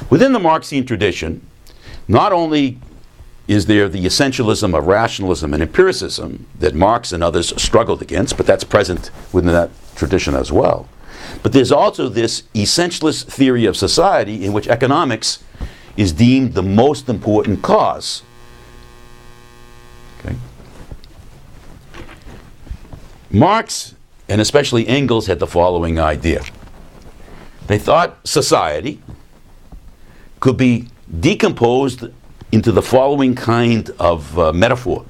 Within the Marxian tradition, not only is there the essentialism of rationalism and empiricism that Marx and others struggled against, but that's present within that tradition as well. But there's also this essentialist theory of society in which economics is deemed the most important cause. Okay. Marx, and especially Engels, had the following idea. They thought society could be decomposed into the following kind of metaphor.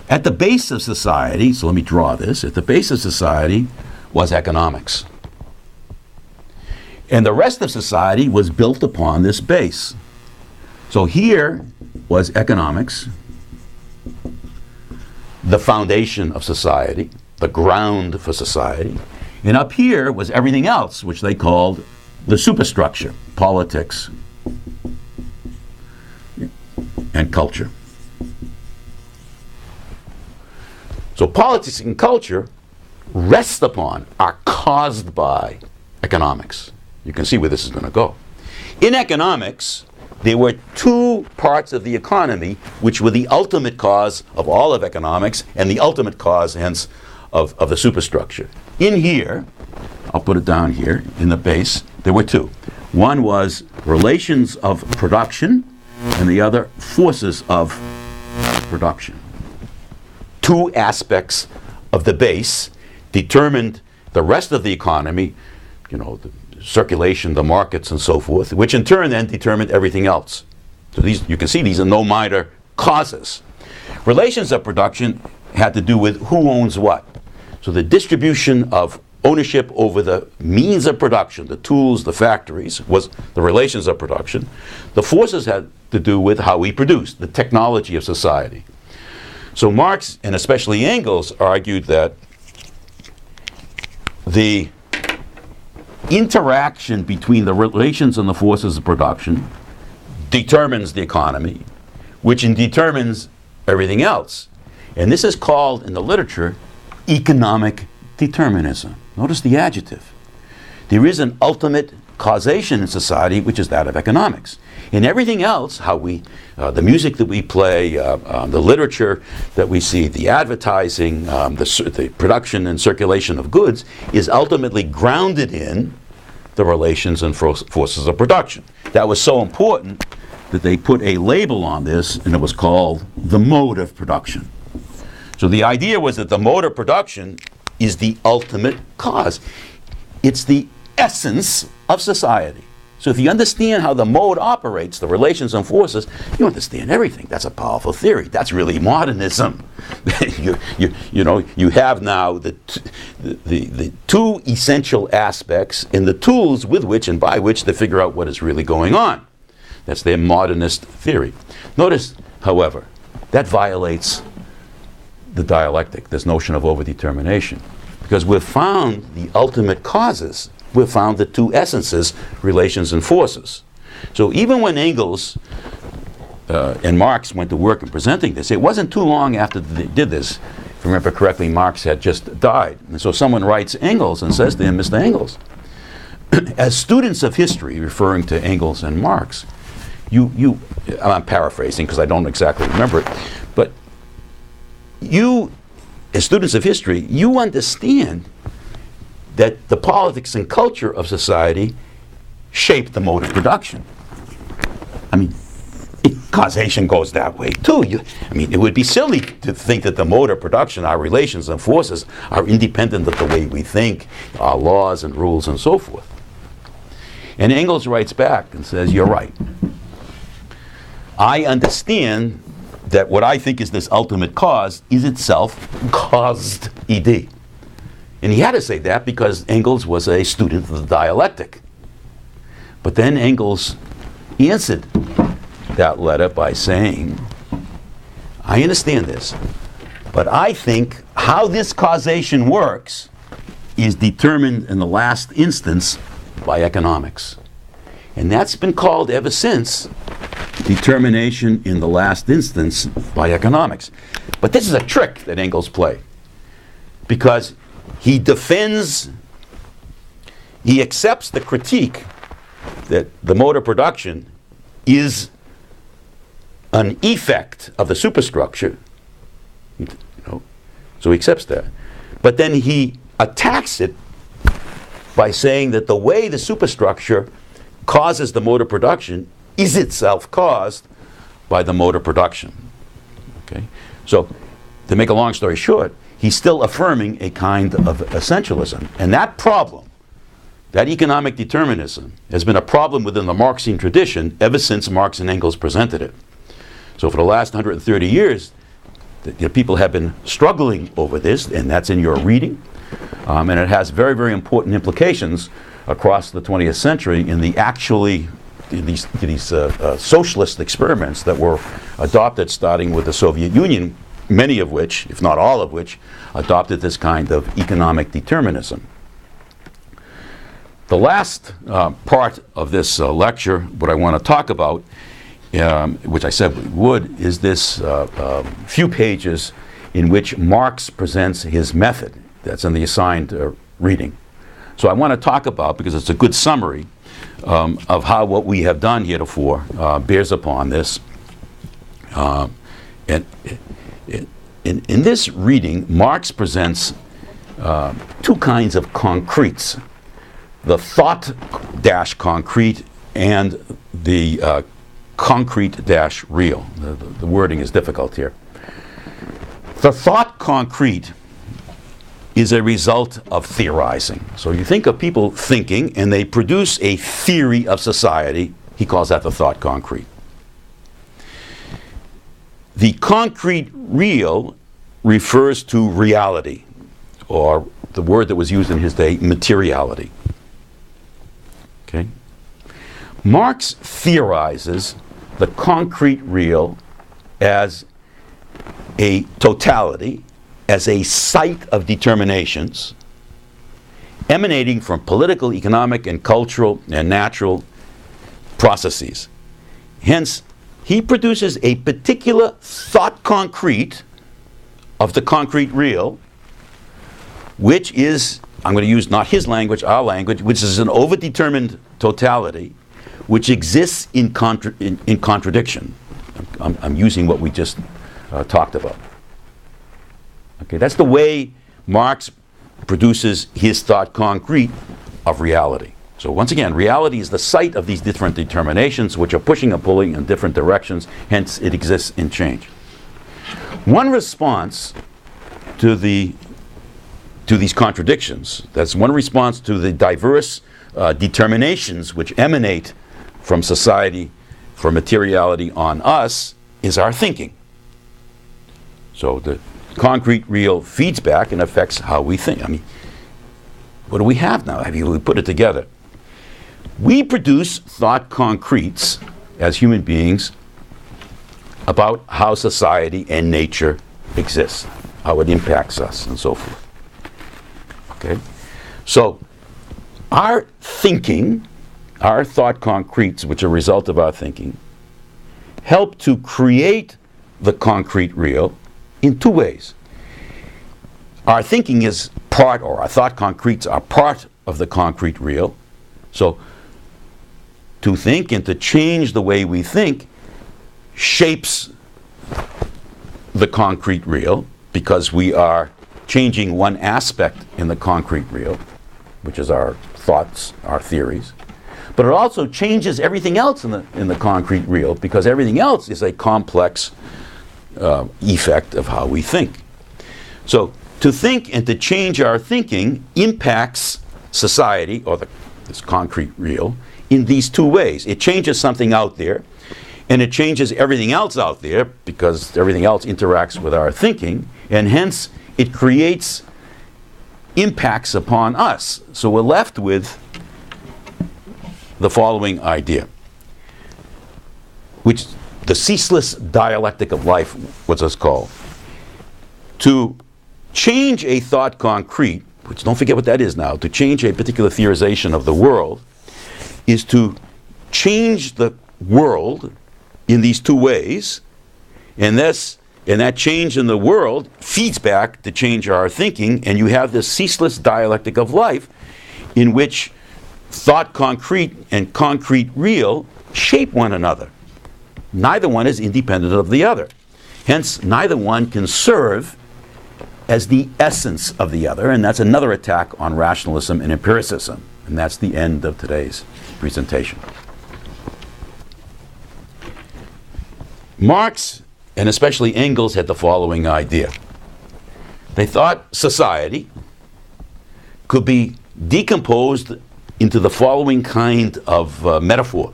At the base of society, so let me draw this, at the base of society was economics. And the rest of society was built upon this base. So here was economics, the foundation of society, the ground for society. And up here was everything else, which they called the superstructure, politics and culture. So politics and culture rest upon, are caused by economics. You can see where this is going to go. In economics, there were two parts of the economy which were the ultimate cause of all of economics and the ultimate cause, hence, of the superstructure. In here, I'll put it down here, in the base, there were two. One was relations of production and the other forces of production. Two aspects of the base determined the rest of the economy, the circulation, the markets, and so forth, which in turn then determined everything else. So these, you can see these are no minor causes. Relations of production had to do with who owns what. So the distribution of ownership over the means of production, the tools, the factories, was the relations of production. The forces had to do with how we produce, the technology of society. So Marx, and especially Engels, argued that the interaction between the relations and the forces of production determines the economy, which determines everything else. And this is called, in the literature, economic determinism. Notice the adjective. There is an ultimate causation in society, which is that of economics. In everything else, how we, the music that we play, the literature that we see, the advertising, the production and circulation of goods, is ultimately grounded in the relations and forces of production. That was so important that they put a label on this, and it was called the mode of production. So the idea was that the mode of production is the ultimate cause. It's the essence of society. So if you understand how the mode operates, the relations and forces, you understand everything. That's a powerful theory. That's really modernism. You have now the two essential aspects and the tools with which and by which they figure out what is really going on. That's their modernist theory. Notice, however, that violates the dialectic, this notion of overdetermination. Because we've found the ultimate causes. We've found the two essences, relations and forces. So even when Engels and Marx went to work in presenting this, it wasn't too long after they did this. If you remember correctly, Marx had just died. And so someone writes Engels and says to him, Mr. Engels, as students of history, referring to Engels and Marx, I'm paraphrasing because I don't exactly remember it, but you, as students of history, you understand that the politics and culture of society shape the mode of production. I mean, causation goes that way too. It would be silly to think that the mode of production, our relations and forces, are independent of the way we think, our laws and rules and so forth. And Engels writes back and says, you're right. I understand that what I think is this ultimate cause is itself caused, ed. And he had to say that because Engels was a student of the dialectic. But then Engels answered that letter by saying, I understand this, but I think how this causation works is determined in the last instance by economics. And that's been called ever since determination in the last instance by economics. But this is a trick that Engels played, because he accepts the critique that the mode of production is an effect of the superstructure, so he accepts that. But then he attacks it by saying that the way the superstructure causes the mode of production is itself caused by the mode of production. Okay? So, to make a long story short, he's still affirming a kind of essentialism. And that problem, that economic determinism, has been a problem within the Marxian tradition ever since Marx and Engels presented it. So for the last 130 years, people have been struggling over this, and that's in your reading. And it has very, very important implications across the 20th century in these socialist experiments that were adopted starting with the Soviet Union, many of which, if not all of which, adopted this kind of economic determinism. The last part of this lecture, what I want to talk about, which I said we would, is this few pages in which Marx presents his method. That's in the assigned reading. So I want to talk about, because it's a good summary of how what we have done heretofore bears upon this. And in this reading, Marx presents two kinds of concretes: the thought-concrete and the concrete-real. The wording is difficult here. The thought concrete is a result of theorizing. So you think of people thinking and they produce a theory of society. He calls that the thought concrete. The concrete real refers to reality, or the word that was used in his day, materiality. Okay? Marx theorizes the concrete real as a totality, as a site of determinations emanating from political, economic, and cultural and natural processes. Hence, he produces a particular thought concrete of the concrete real, which is, I'm going to use not his language, our language, which is an overdetermined totality, which exists in contradiction. I'm using what we just talked about. Okay, that's the way Marx produces his thought concrete of reality. So once again, reality is the site of these different determinations which are pushing and pulling in different directions, hence it exists in change. One response to these contradictions, that's one response to the diverse determinations which emanate from society, from materiality on us, is our thinking. So the concrete real feeds back and affects how we think. I mean, what do we have now? We put it together. We produce thought concretes as human beings about how society and nature exists, how it impacts us, and so forth. Okay? So, our thinking, our thought concretes, which are a result of our thinking, help to create the concrete real in two ways. Our thinking is part, or our thought concretes are part of the concrete real. So, to think and to change the way we think shapes the concrete real, because we are changing one aspect in the concrete real, which is our thoughts, our theories. But it also changes everything else in the concrete real, because everything else is a complex effect of how we think. So to think and to change our thinking impacts society, or this concrete real, in these two ways. It changes something out there, and it changes everything else out there, because everything else interacts with our thinking, and hence it creates impacts upon us. So we're left with the following idea, which the ceaseless dialectic of life, what's this called? To change a thought concrete, which don't forget what that is now, to change a particular theorization of the world, is to change the world in these two ways, and that change in the world feeds back to change our thinking, and you have this ceaseless dialectic of life in which thought concrete and concrete real shape one another. Neither one is independent of the other. Hence, neither one can serve as the essence of the other, and that's another attack on rationalism and empiricism. And that's the end of today's presentation. Marx, and especially Engels, had the following idea. They thought society could be decomposed into the following kind of metaphor.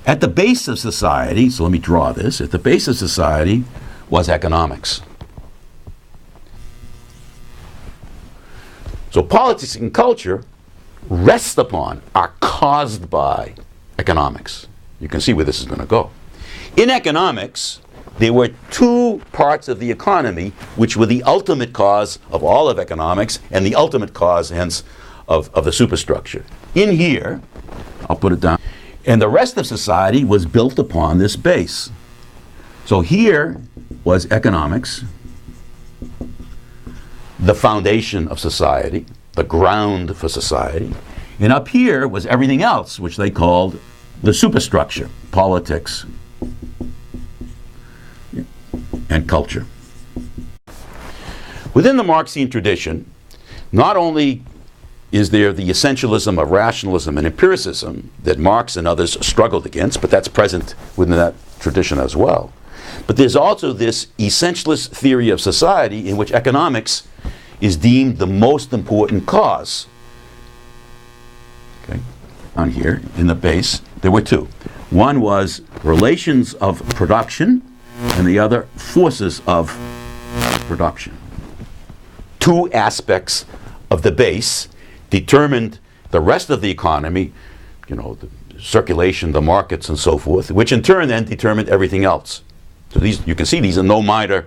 At the base of society, so let me draw this, at the base of society was economics. So politics and culture rest upon, are caused by economics. You can see where this is going to go. In economics, there were two parts of the economy which were the ultimate cause of all of economics and the ultimate cause, hence, of the superstructure. In here, I'll put it down, and the rest of society was built upon this base. So here was economics, the foundation of society, the ground for society, and up here was everything else, which they called the superstructure, politics and culture. Within the Marxian tradition, not only is there the essentialism of rationalism and empiricism that Marx and others struggled against, but that's present within that tradition as well. But there's also this essentialist theory of society in which economics is deemed the most important cause. Okay, on here, in the base, there were two. One was relations of production, and the other forces of production. Two aspects of the base determined the rest of the economy, you know, the circulation, the markets, and so forth, which in turn then determined everything else. So these, you can see these are no minor